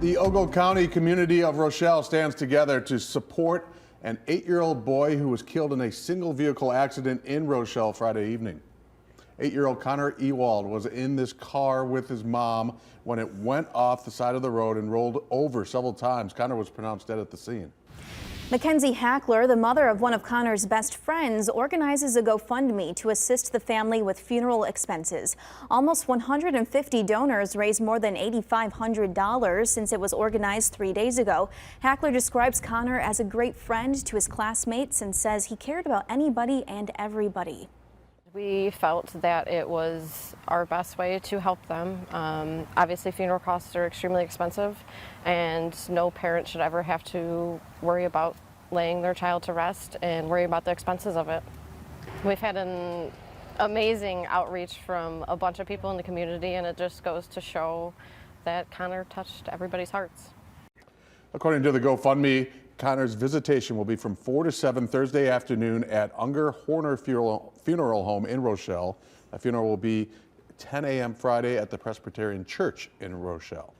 The Ogle County community of Rochelle stands together to support an 8-year-old boy who was killed in a single vehicle accident in Rochelle Friday evening. 8-year-old Connor Ewald was in this car with his mom when it went off the side of the road and rolled over several times. Connor was pronounced dead at the scene. Mackenzie Hackler, the mother of one of Connor's best friends, organizes a GoFundMe to assist the family with funeral expenses. Almost 150 donors raised more than $8,500 since it was organized 3 days ago. Hackler describes Connor as a great friend to his classmates and says he cared about anybody and everybody. We felt that it was our best way to help them. Obviously, funeral costs are extremely expensive, and no parent should ever have to worry about laying their child to rest and worry about the expenses of it. We've had an amazing outreach from a bunch of people in the community, and it just goes to show that Connor touched everybody's hearts. According to the GoFundMe, Connor's visitation will be from 4 to 7 Thursday afternoon at Unger Horner Funeral Home in Rochelle. The funeral will be 10 a.m. Friday at the Presbyterian Church in Rochelle.